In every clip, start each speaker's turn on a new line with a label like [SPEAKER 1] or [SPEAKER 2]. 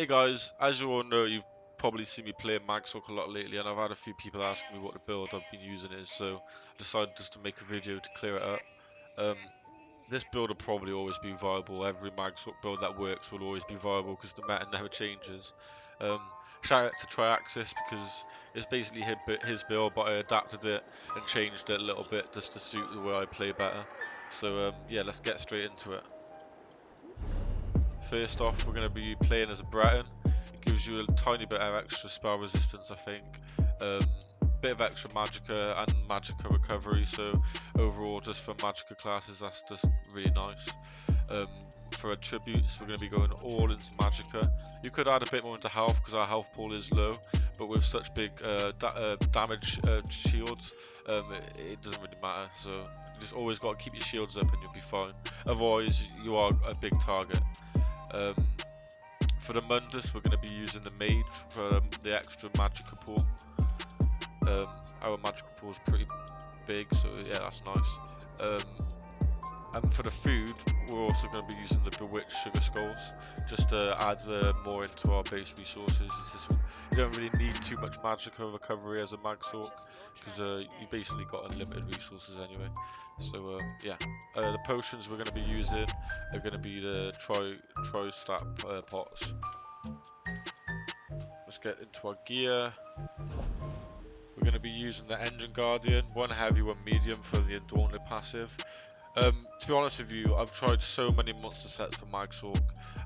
[SPEAKER 1] Hey guys, as you all know, you've probably seen me playing Magsorc a lot lately, and I've had a few people asking me what the build I've been using is, so I decided just to make a video to clear it up. Um, this build will probably always be viable. Every Magsorc build that works will always be viable because the meta never changes. Um, Shout out to Triaxis because it's basically his build, but I adapted it and changed it a little bit just to suit the way I play better. So yeah, let's get straight into it. First off, we're going to be playing as a Breton. It gives you a tiny bit of extra spell resistance, I think. Bit of extra magicka and magicka recovery, so overall just for magicka classes that's just really nice. For attributes, we're going to be going all into magicka. You could add a bit more into health because our health pool is low, but with such big damage shields, it doesn't really matter. So you just always got to keep your shields up and you'll be fine. Otherwise, you are a big target. For the Mundus, we're going to be using the Mage for the extra magicka pool. Our magicka pool is pretty big, so yeah, that's nice. And for the food, we're also going to be using the Bewitched Sugar Skulls, just to add more into our base resources. You don't really need too much magicka recovery as a Magsorc, because you basically got unlimited resources anyway. So yeah, the potions we're going to be using are going to be the tri-stat pots. Let's get into our gear. We're going to be using the Engine Guardian, one heavy, one medium for the Undaunted passive. To be honest with you, I've tried so many monster sets for Magsorc,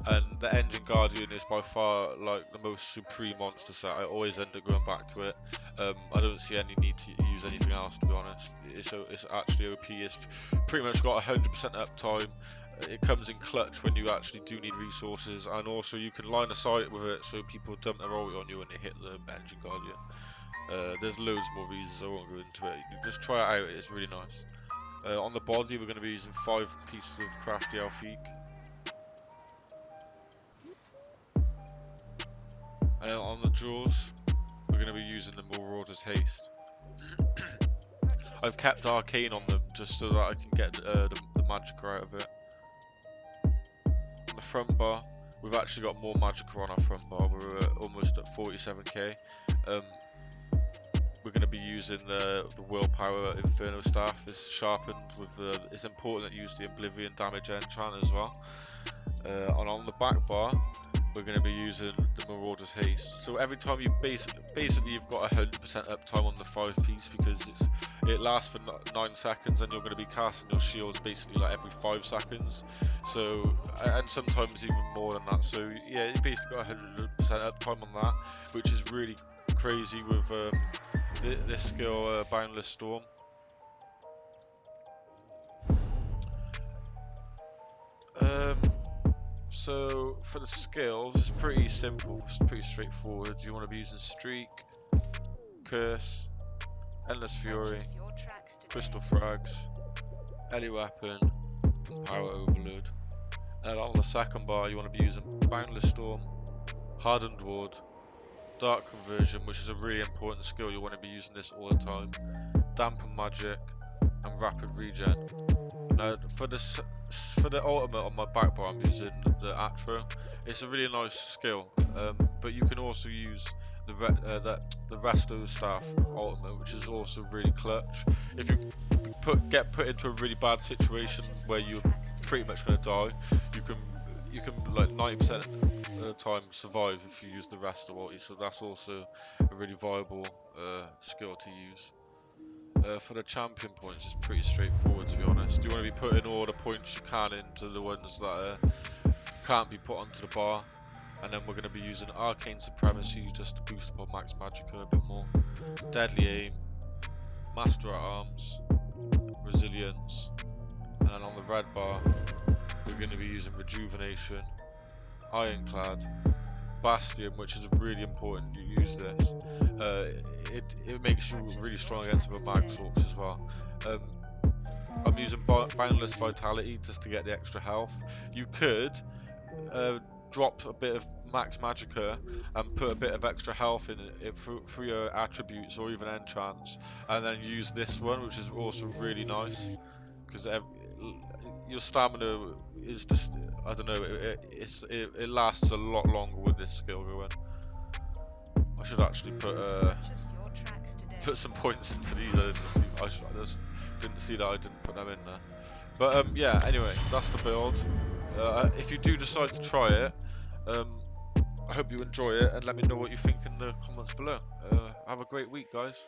[SPEAKER 1] and the Engine Guardian is by far like the most supreme monster set. I always end up going back to it. I don't see any need to use anything else, to be honest. It's actually OP. It's pretty much got 100% uptime. It comes in clutch when you actually do need resources, and also you can line of sight with it so people dump their ult on you when they hit the Engine Guardian. There's loads more reasons, I won't go into it. You just try it out, it's really nice. On the body, we're going to be using 5 pieces of crafty Alfique. And on the jaws, we're going to be using the Marauder's Haste. I've kept Arcane on them just so that I can get the magicka out of it. On the front bar, we've actually got more magicka on our front bar. We're almost at 47k. We're going to be using the Willpower Inferno Staff. It's sharpened with the. It's important that you use the Oblivion damage enchant as well. And on the back bar, we're going to be using the Marauder's Haste. So every time you basically you've got 100% uptime on the 5 piece because it lasts for 9 seconds, and you're going to be casting your shields basically like every 5 seconds. So and sometimes even more than that. So yeah, you basically got 100% uptime on that, which is really crazy with this skill, Boundless Storm. So for the skills, it's pretty simple, it's pretty straightforward. You want to be using Streak, Curse, Endless Fury, Crystal Frags, Ellie Weapon, and Power Overload. And on the second bar, you want to be using Boundless Storm, Hardened Ward, Dark Conversion, which is a really important skill. You want to be using this all the time. Dampen Magic and Rapid Regen. Now for the ultimate on my back bar, I'm using the Atro. It's a really nice skill, but you can also use the Resto Staff ultimate, which is also really clutch. If you get put into a really bad situation where you're pretty much going to die, you can like 90% of the time survive if you use the Resto ulti, so that's also a really viable skill to use. For the champion points, it's pretty straightforward, to be honest. You want to be putting all the points you can into the ones that can't be put onto the bar, and then we're going to be using Arcane Supremacy just to boost up our max magicka a bit more. Deadly Aim, Master at Arms, Resilience, and then on the red bar, we're going to be using Rejuvenation, Ironclad, Bastion, which is really important you use this. It makes you really strong against the Magsorcs as well. I'm using Boundless Vitality just to get the extra health. You could drop a bit of max magicka and put a bit of extra health in it for your attributes or even enchants, and then use this one, which is also really nice because your stamina is just, I don't know, it lasts a lot longer with this skill going. I should actually put some points into these. I just didn't see that I didn't put them in there. But yeah, anyway, that's the build. If you do decide to try it, I hope you enjoy it, and let me know what you think in the comments below. Have a great week, guys.